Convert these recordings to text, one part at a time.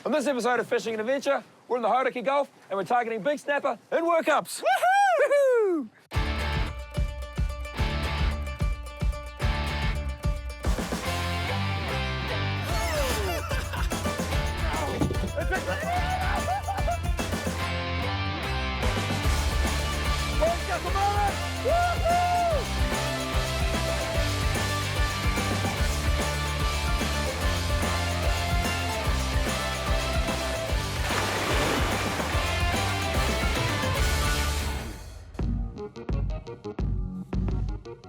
On this episode of Fishing and Adventure, we're in the Hauraki Gulf and we're targeting big snapper in workups. Woohoo!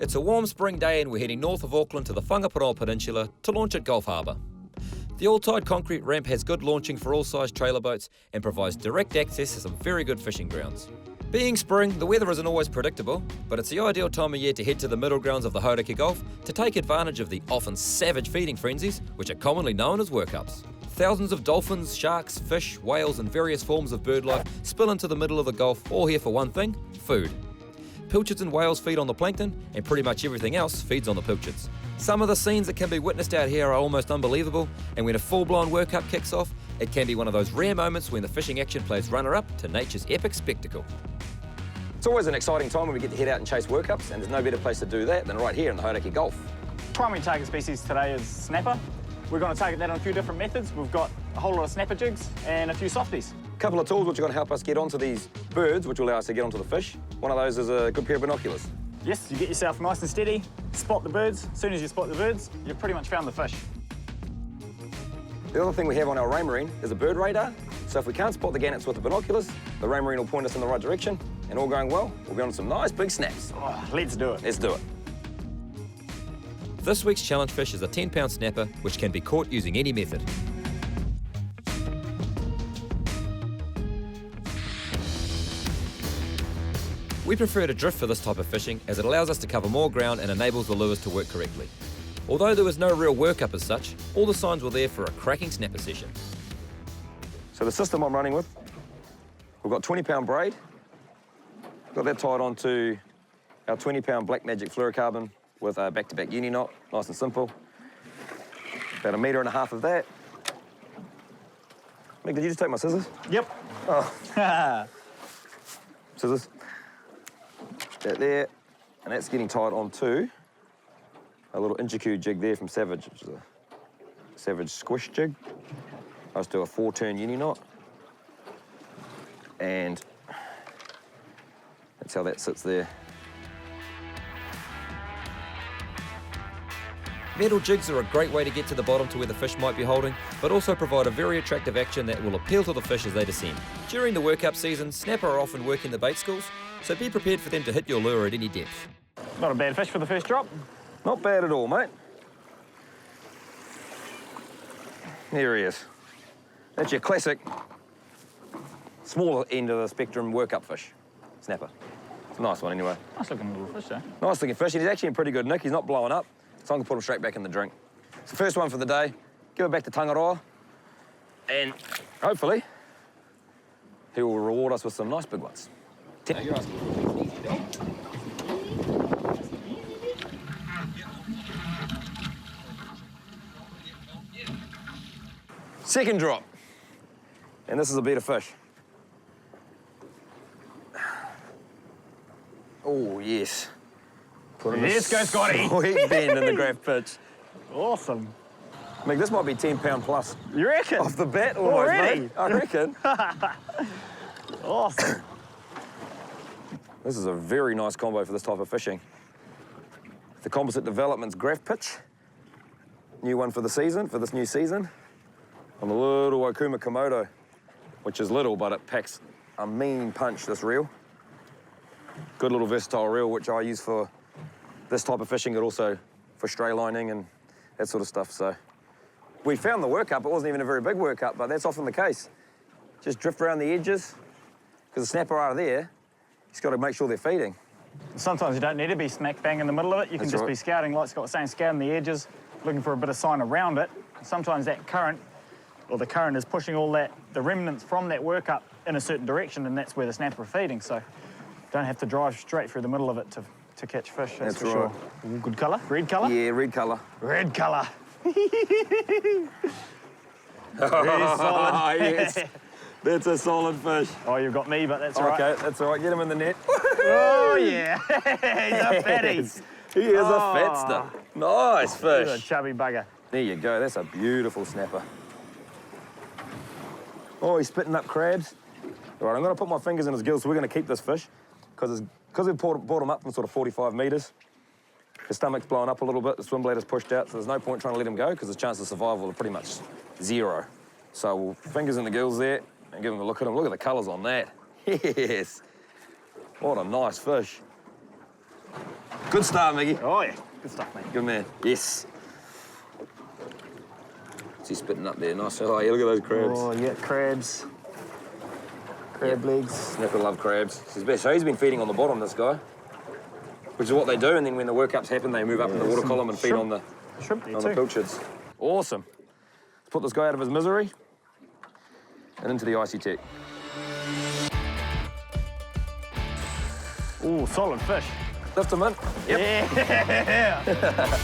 It's a warm spring day and we're heading north of Auckland to the Whangaparoa Peninsula to launch at Gulf Harbour. The all-tide concrete ramp has good launching for all size trailer boats and provides direct access to some very good fishing grounds. Being spring, the weather isn't always predictable, but it's the ideal time of year to head to the middle grounds of the Hauraki Gulf to take advantage of the often savage feeding frenzies, which are commonly known as workups. Thousands of dolphins, sharks, fish, whales and various forms of bird life spill into the middle of the Gulf, all here for one thing, food. Pilchards and whales feed on the plankton, and pretty much everything else feeds on the pilchards. Some of the scenes that can be witnessed out here are almost unbelievable, and when a full-blown workup kicks off, it can be one of those rare moments when the fishing action plays runner-up to nature's epic spectacle. It's always an exciting time when we get to head out and chase workups, and there's no better place to do that than right here in the Hauraki Gulf. Primary target species today is snapper. We're going to target that on a few different methods. We've got a whole lot of snapper jigs and a few softies. A couple of tools which are going to help us get onto these birds, which will allow us to get onto the fish. One of those is a good pair of binoculars. Yes, you get yourself nice and steady, spot the birds. As soon as you spot the birds, you've pretty much found the fish. The other thing we have on our raymarine is a bird radar. So if we can't spot the gannets with the binoculars, the raymarine will point us in the right direction, and all going well, we'll be on some nice big snaps. Oh, let's do it. Let's do it. This week's challenge fish is a 10-pound snapper, which can be caught using any method. We prefer to drift for this type of fishing as it allows us to cover more ground and enables the lures to work correctly. Although there was no real workup as such, all the signs were there for a cracking snapper session. So the system I'm running with, we've got 20-pound braid. Got that tied onto our 20-pound Black Magic fluorocarbon with a back-to-back uni knot, nice and simple. About 1.5 meters of that. Mick, did you just take my scissors? Yep. Oh. Scissors. That there, and that's getting tied onto a little inch-Q jig there from Savage, which is a Savage squish jig. I just do a 4-turn uni knot. And that's how that sits there. Metal jigs are a great way to get to the bottom to where the fish might be holding, but also provide a very attractive action that will appeal to the fish as they descend. During the workup season, snapper are often working the bait schools, so be prepared for them to hit your lure at any depth. Not a bad fish for the first drop. Not bad at all, mate. There he is. That's your classic smaller end of the spectrum workup fish, snapper. It's a nice one anyway. Nice looking little fish, though. Nice looking fish, and he's actually in pretty good nick. He's not blowing up, so I can put him straight back in the drink. It's the first one for the day. Give it back to Tangaroa, and hopefully he will reward us with some nice big ones. You're asking for things easy, don't you? Second drop. And this is a better fish. Oh, yes. Put him Let's go, Scotty. Sweet bend in the graph pitch. Awesome. Mick, this might be 10-pound plus. You reckon? Off the bat almost, Already? mate. I reckon. Awesome. This is a very nice combo for this type of fishing. The Composite Developments graph pitch. New one for the season, for this new season. On the little Okuma Komodo, which is little, but it packs a mean punch, this reel. Good little versatile reel, which I use for this type of fishing, but also for stray lining and that sort of stuff. So we found the workup. It wasn't even a very big workup, but that's often the case. Just drift around the edges, because the snapper out of there, he's got to make sure they're feeding. Sometimes you don't need to be smack bang in the middle of it. You can just be scouting, like Scott was saying, scouting the edges, looking for a bit of sign around it. Sometimes that current, or the current is pushing all that, the remnants from that workup in a certain direction, and that's where the snapper are feeding. So you don't have to drive straight through the middle of it to catch fish, that's for sure. Ooh, good colour? Red colour? Yeah, red colour. Red colour. Really solid. Yes, that's a solid fish. Oh, you've got me, but that's all right. Okay, that's all right. Get him in the net. Oh, yeah. He's a fatty. Yes, he is a fatster. Nice He's a fish. chubby bugger. There you go. That's a beautiful snapper. Oh, he's spitting up crabs. All right, I'm going to put my fingers in his gills, so we're going to keep this fish because we've brought him up from sort of 45 metres. His stomach's blown up a little bit, the swim bladder's pushed out, so there's no point trying to let him go because his chance of survival are pretty much 0. So we'll fingers in the gills there and give him a look at him. Look at the colours on that. Yes. What a nice fish. Good start, Miggy. Oh, yeah. Good stuff, mate. Good man. Yes. What's he spitting up there? Nice. Oh, yeah, look at those crabs. Oh, yeah, crabs. Crab legs. Snapper love crabs. So he's been feeding on the bottom, this guy, which is what they do, and then when the workups happen, they move up in the water column and feed on the shrimp there the too. pilchards. Awesome. Let's put this guy out of his misery and into the icy tech. Ooh, solid fish. Lift him in. Yep. Yeah.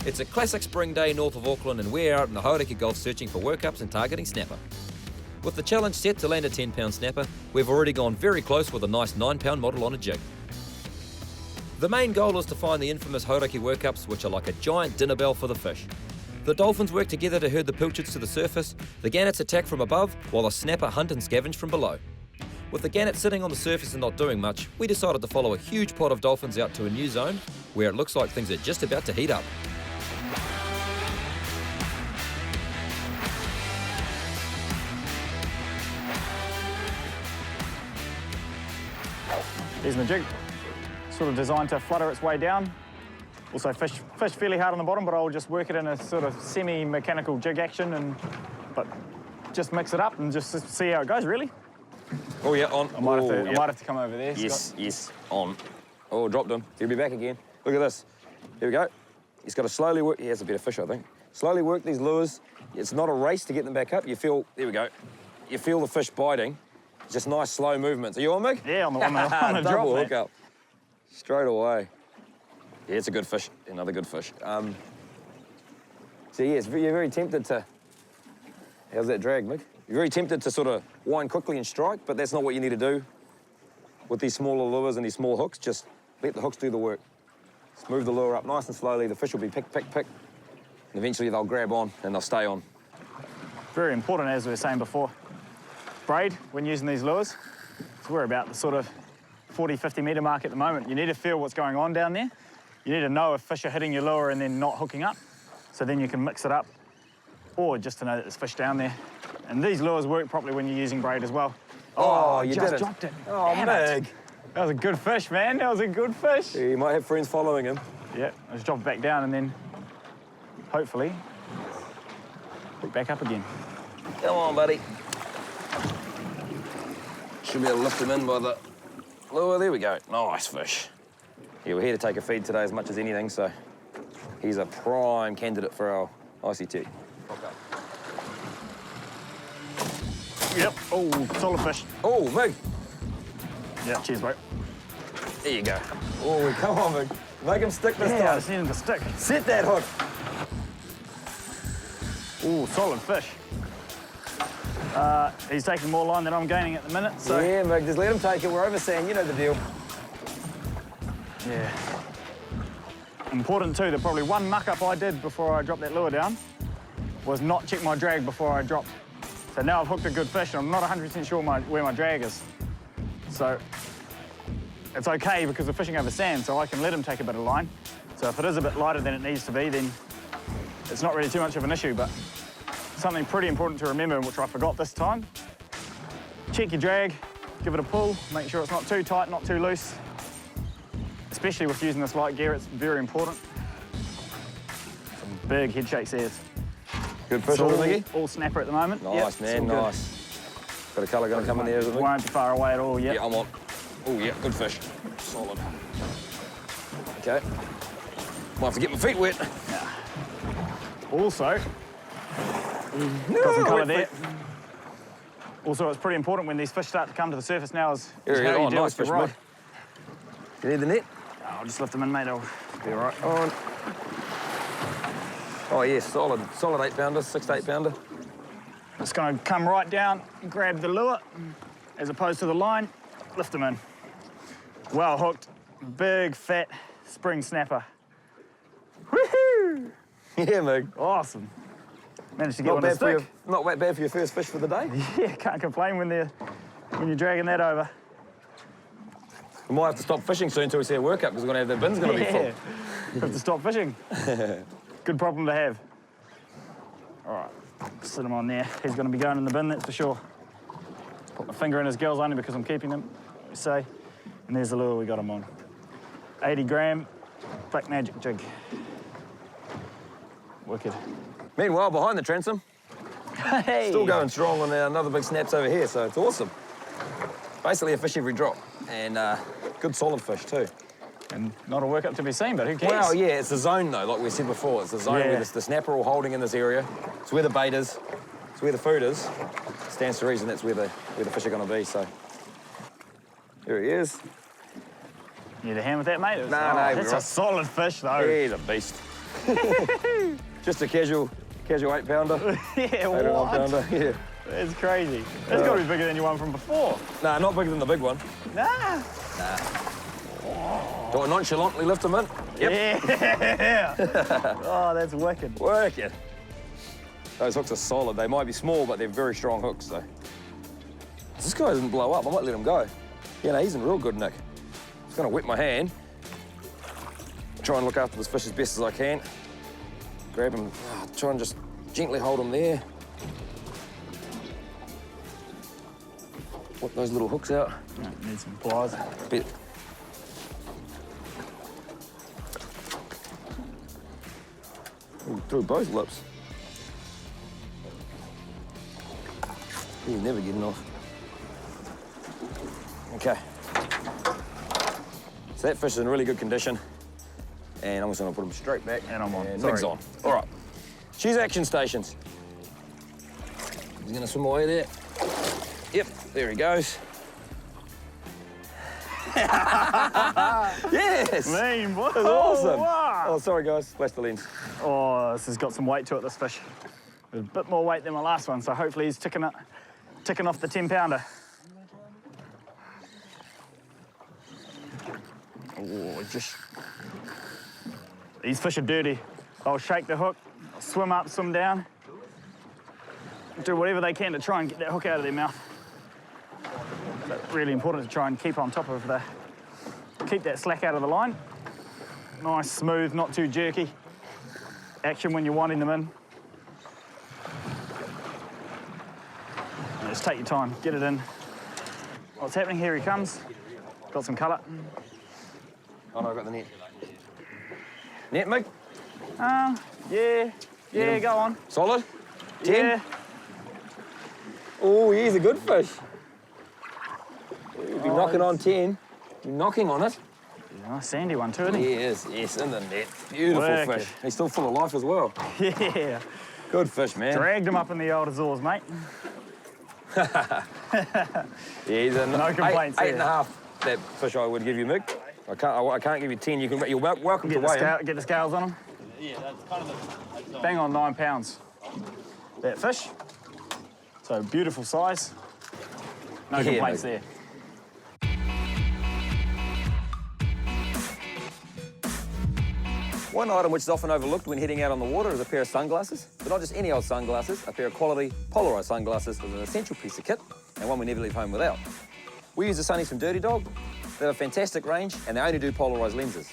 It's a classic spring day north of Auckland, and we're out in the Hauraki Gulf searching for workups and targeting snapper. With the challenge set to land a 10-pound snapper, we've already gone very close with a nice 9-pound model on a jig. The main goal is to find the infamous Hauraki workups, which are like a giant dinner bell for the fish. The dolphins work together to herd the pilchards to the surface, the gannets attack from above, while the snapper hunt and scavenge from below. With the gannet sitting on the surface and not doing much, we decided to follow a huge pod of dolphins out to a new zone, where it looks like things are just about to heat up. Here's my jig. Sort of designed to flutter its way down. Also fish fairly hard on the bottom, but I'll just work it in a sort of semi-mechanical jig action but just mix it up and just see how it goes, really. Oh, yeah, on. I might have to come over there, Yes, Scott. yes, on. Oh, dropped him. He'll be back again. Look at this. Here we go. He's got to slowly work. He has a bit of fish, I think. Slowly work these lures. It's not a race to get them back up. You feel, there we go. You feel the fish biting. Just nice, slow movements. Are you on, Mick? Yeah, on the drop, Double mate. hook up. Straight away. Yeah, it's a good fish. Another good fish. So, yes, you're very tempted to... How's that drag, Mick? You're very tempted to sort of wind quickly and strike, but that's not what you need to do with these smaller lures and these small hooks. Just let the hooks do the work. Just move the lure up nice and slowly. The fish will be pick, pick, pick. And eventually they'll grab on and they'll stay on. Very important, as we were saying before. Braid, when using these lures, so we're about the sort of 40, 50 metre mark at the moment. You need to feel what's going on down there. You need to know if fish are hitting your lure and then not hooking up, so then you can mix it up, or just to know that there's fish down there. And these lures work properly when you're using braid as well. Oh, you just did it. dropped it. Oh, Damn Meg. it. That was a good fish, man. That was a good fish. Yeah, you might have friends following him. Yeah, I just drop it back down and then hopefully pick back up again. Come on, buddy. Should be able to lift him in by the lure. There we go. Nice fish. Yeah, we're here to take a feed today as much as anything, so he's a prime candidate for our icy tech. Yep. Oh, solid fish. Oh, Mig. Yeah, cheers, bro. There you go. Oh, come on, Mig. Make him stick this Yeah, I time. just need him to stick. Set that hook. Oh, solid fish. He's taking more line than I'm gaining at the minute, so... Yeah, Mig, just let him take it. We're over sand, you know the deal. Yeah. Important too, that probably one muck-up I did before I dropped that lure down was not check my drag before I dropped. So now I've hooked a good fish and I'm not 100% sure where my drag is. So it's okay because we're fishing over sand, so I can let him take a bit of line. So if it is a bit lighter than it needs to be, then it's not really too much of an issue, but something pretty important to remember, which I forgot this time. Check your drag, give it a pull, make sure it's not too tight, not too loose. Especially with using this light gear, it's very important. Some big head shakes there. Good fish, Miggy. All snapper at the moment. Nice, Yep, man, it's all nice. Got a colour going to come in there, isn't good. it? Won't be far away at all, yep. Yeah, I'm on. Oh, yeah, good fish. Solid. Okay. Might have to get my feet wet. Also, got some colour there. Also, it's pretty important when these fish start to come to the surface now is Here, how you oh, deal nice with fish, your rod. mate. You need the net? I'll just lift them in, mate. They'll be all right. On. Oh, yeah, solid 8-pounder, 6 to 8-pounder. Just gonna come right down, grab the lure, as opposed to the line, lift them in. Well hooked, big, fat spring snapper. Woohoo! Yeah, Mig. Awesome. Managed to get one to stick. Not bad for your first fish for the day. Yeah, can't complain when you're dragging that over. We might have to stop fishing soon until we see a workup because we're going to have the bins going to be full. Have to stop fishing. Good problem to have. All right, sit him on there. He's going to be going in the bin, that's for sure. Put my finger in his gills only because I'm keeping him, we say. And there's the lure we got him on. 80 gram black magic jig. Wicked. Meanwhile, behind the transom, Hey! still going strong on another big snaps over here, so it's awesome. Basically a fish every drop, and good solid fish too. And not a workup to be seen, but who cares? Well, yeah, it's the zone though, like we said before. It's the zone where the snapper all holding in this area. It's where the bait is. It's where the food is. Stands to reason that's where the fish are going to be, so. Here he is. Need a hand with that, mate? No, that's a solid fish, though. He's a beast. Just a casual 8-pounder. Yeah, 8 what? 9-pounder, yeah. That's crazy. That's got to be bigger than your one from before. Nah, not bigger than the big one. Nah. Do I nonchalantly lift him in? Yep. Yeah. Oh, that's wicked. Work it. Those hooks are solid. They might be small, but they're very strong hooks, though. This guy doesn't blow up. I might let him go. Yeah, no, he's in real good nick. Just gonna wet my hand. Try and look after this fish as best as I can. Grab him, try and just gently hold him there. Whip those little hooks out. Need some pliers. Bit. Ooh, through both lips. He's never getting off. Okay. So that fish is in really good condition. And I'm just gonna put him straight back. And I'm on. And Sorry. Mig's on. All right. Choose action stations. He's gonna swim away there. Yep, there he goes. Yes! Mean, boy. That's awesome. Wow. Oh, sorry guys, splashed the lens. Oh, this has got some weight to it, this fish. There's a bit more weight than my last one, so hopefully he's ticking off the 10-pounder. Oh, these fish are dirty. They'll shake the hook, swim up, swim down, do whatever they can to try and get that hook out of their mouth. So really important to try and keep on top of keep that slack out of the line. Nice, smooth, not too jerky. Action when you're winding them in. And just take your time, get it in. What's happening? Here he comes. Got some colour. Oh no, I got the net. Net, Mig? Yeah, go on. Solid? 10? Yeah. Oh, he's a good fish. He'll be knocking on 10. You're knocking on it. Nice sandy one too, isn't he? He is, yes, in the net. Beautiful Wicked. fish. He's still full of life as well. Yeah. Good fish, man. Dragged him up in the old Azores, mate. Yeah, he's a No complaints eight and a there. half. That fish I would give you, Mick. I can't give you 10. You're welcome to weigh him. Get the scales on him. Yeah, that's kind of the... Bang on 9 pounds. That fish. So beautiful size. No Yeah, complaints mate. there. One item which is often overlooked when heading out on the water is a pair of sunglasses, but not just any old sunglasses. A pair of quality polarized sunglasses is an essential piece of kit and one we never leave home without. We use the Sunnies from Dirty Dog. They have a fantastic range and they only do polarized lenses.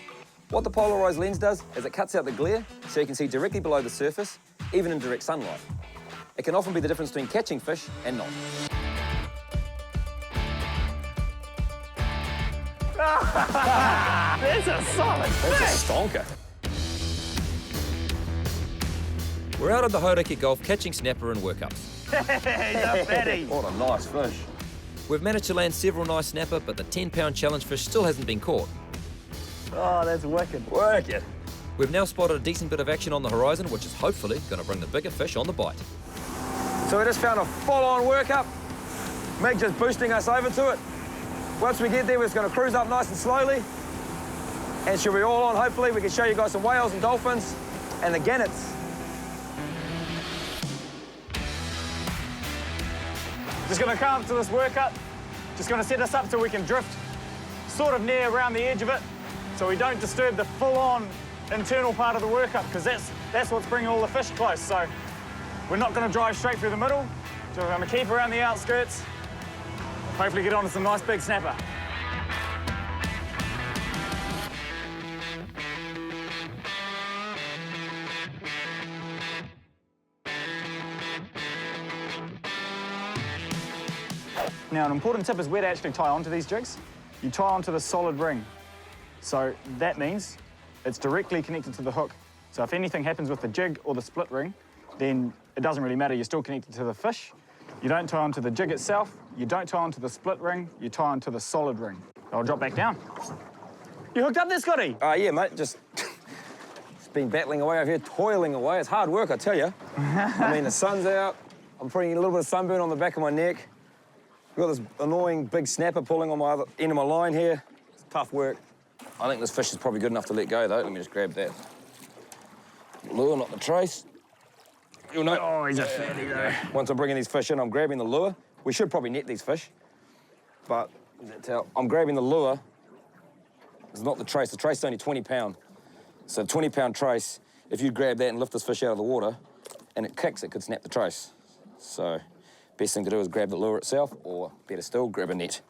What the polarized lens does is it cuts out the glare so you can see directly below the surface, even in direct sunlight. It can often be the difference between catching fish and not. That's a solid That's fish. a stonker. We're out on the Hauraki Gulf catching snapper and workups. He's a fatty. What a nice fish. We've managed to land several nice snapper, but the 10-pound challenge fish still hasn't been caught. Oh, that's wicked. Work it. We've now spotted a decent bit of action on the horizon, which is hopefully going to bring the bigger fish on the bite. So we just found a full-on workup. Meg just boosting us over to it. Once we get there, we're just going to cruise up nice and slowly. And she'll be all on, hopefully. We can show you guys some whales and dolphins and the gannets. Just gonna come up to this workup. Just gonna set us up so we can drift sort of near around the edge of it so we don't disturb the full-on internal part of the workup, because that's what's bringing all the fish close. So we're not gonna drive straight through the middle. So we're gonna keep around the outskirts. Hopefully get onto some nice big snapper. Now, an important tip is where to actually tie onto these jigs. You tie onto the solid ring. So that means it's directly connected to the hook. So if anything happens with the jig or the split ring, then it doesn't really matter. You're still connected to the fish. You don't tie onto the jig itself. You don't tie onto the split ring. You tie onto the solid ring. I'll drop back down. You hooked up there, Scotty? Yeah, mate, just been battling away over here, toiling away. It's hard work, I tell you. I mean, the sun's out. I'm putting a little bit of sunburn on the back of my neck. I've got this annoying big snapper pulling on my other end of my line here. It's tough work. I think this fish is probably good enough to let go, though. Let me just grab that lure, not the trace. You'll know. Oh, he's a fatty, though. Once I'm bringing these fish in, I'm grabbing the lure. We should probably net these fish, but that's how I'm grabbing the lure. It's not the trace. The trace is only 20 pound. So 20-pound trace, if you grab that and lift this fish out of the water and it kicks, it could snap the trace. So best thing to do is grab the lure itself, or better still, grab a net.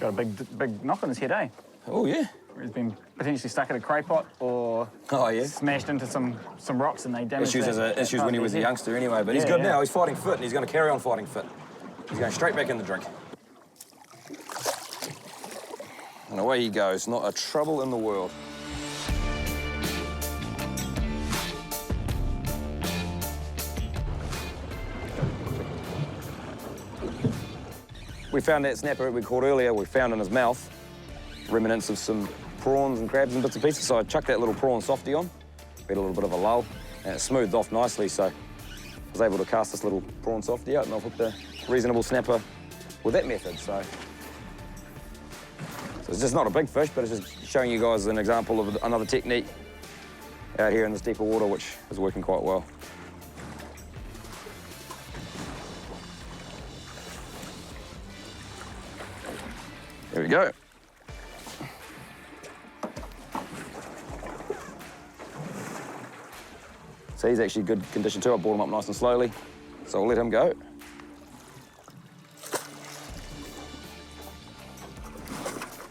Got a big knock on his head, eh? Oh, yeah. He's been potentially stuck in a cray pot or smashed into some rocks and they damaged Issues when he was a youngster anyway, but he's good now. He's fighting fit and he's going to carry on fighting fit. He's going straight back in the drink. And away he goes, not a trouble in the world. We found that snapper we caught earlier, we found in his mouth remnants of some prawns and crabs and bits and pieces, so I chucked that little prawn softy on. We had a little bit of a lull, and it smoothed off nicely, so I was able to cast this little prawn softy out, and I've hooked a reasonable snapper with that method, so it's just not a big fish, but it's just showing you guys an example of another technique out here in this deeper water, which is working quite well. There we go. So he's actually good condition too. I brought him up nice and slowly, so I'll let him go.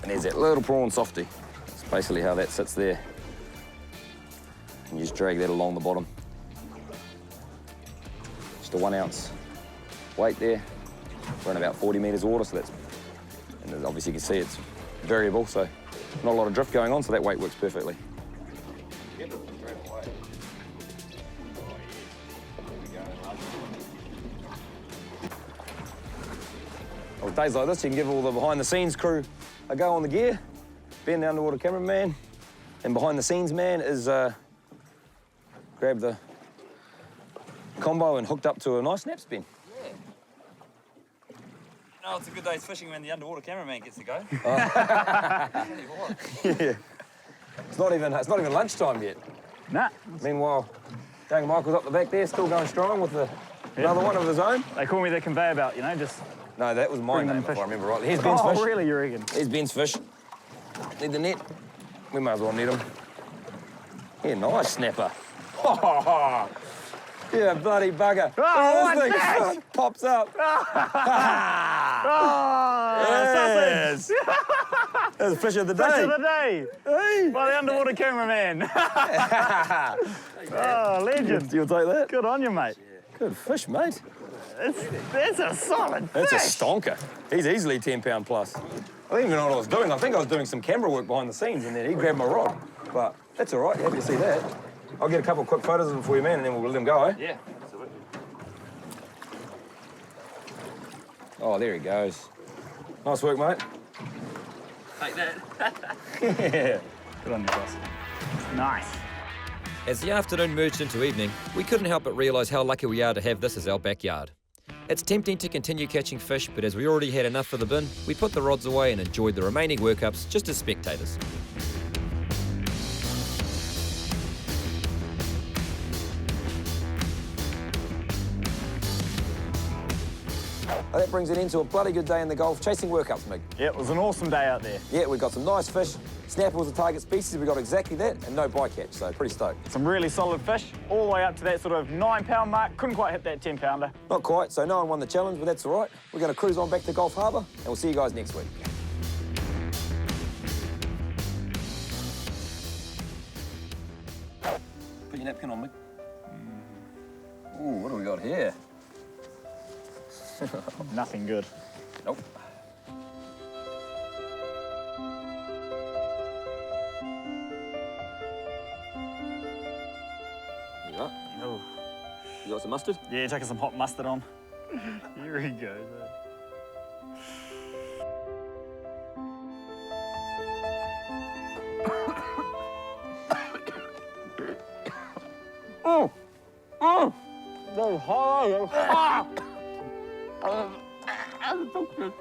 And there's that little prawn softy. That's basically how that sits there. And you just drag that along the bottom. Just a 1 ounce weight there. We're in about 40 metres of water, so that's, and obviously you can see it's variable, so not a lot of drift going on, so that weight works perfectly. Well, days like this, you can give all the behind-the-scenes crew a go on the gear. Ben, the underwater cameraman, and behind-the-scenes man is grabbed the combo and hooked up to a nice snap spin. Yeah. No, it's a good day's fishing when the underwater cameraman gets to go. Yeah. It's not even lunchtime yet. Nah. Meanwhile, Gang Michael's up the back there, still going strong with another one of his own. They call me the conveyor belt, you know, just... No, that was my name, if I remember rightly. Here's Ben's fish. Oh, really, you reckon? Here's Ben's fish. Need the net. We might as well net him. Yeah, nice snapper. Yeah, bloody bugger. Oh, this what's that? thing pops up. Yes. That's the fish of the day. Fish of the day. Hey. By the underwater cameraman. Oh, legend. You'll take that? Good on you, mate. Good fish, mate. That's a solid fish. That's a stonker. He's easily 10 pound plus. I didn't even know what I was doing. I think I was doing some camera work behind the scenes, and then he grabbed my rod. But that's all right. Happy to see that. I'll get a couple of quick photos of him for you, man, and then we'll let him go, eh? Yeah, absolutely. Oh, there he goes. Nice work, mate. Take that. Yeah. Good on you, boss. Nice. As the afternoon merged into evening, we couldn't help but realise how lucky we are to have this as our backyard. It's tempting to continue catching fish, but as we already had enough for the bin, we put the rods away and enjoyed the remaining workups just as spectators. Oh, that brings it into a bloody good day in the Gulf, chasing workups, Mick. Yeah, it was an awesome day out there. Yeah, we got some nice fish. Snapper was the target species, we got exactly that, and no bycatch, so pretty stoked. Some really solid fish, all the way up to that sort of 9-pound mark. Couldn't quite hit that 10-pounder. Not quite, so no one won the challenge, but that's all right. We're going to cruise on back to Gulf Harbour, and we'll see you guys next week. Put your napkin on, Mick. Ooh, what do we got here? Nothing good. Nope. There you are. Oh. You got some mustard? Yeah, chucking some hot mustard on. Here he goes. Oh! Oh! That's hard. That's so good.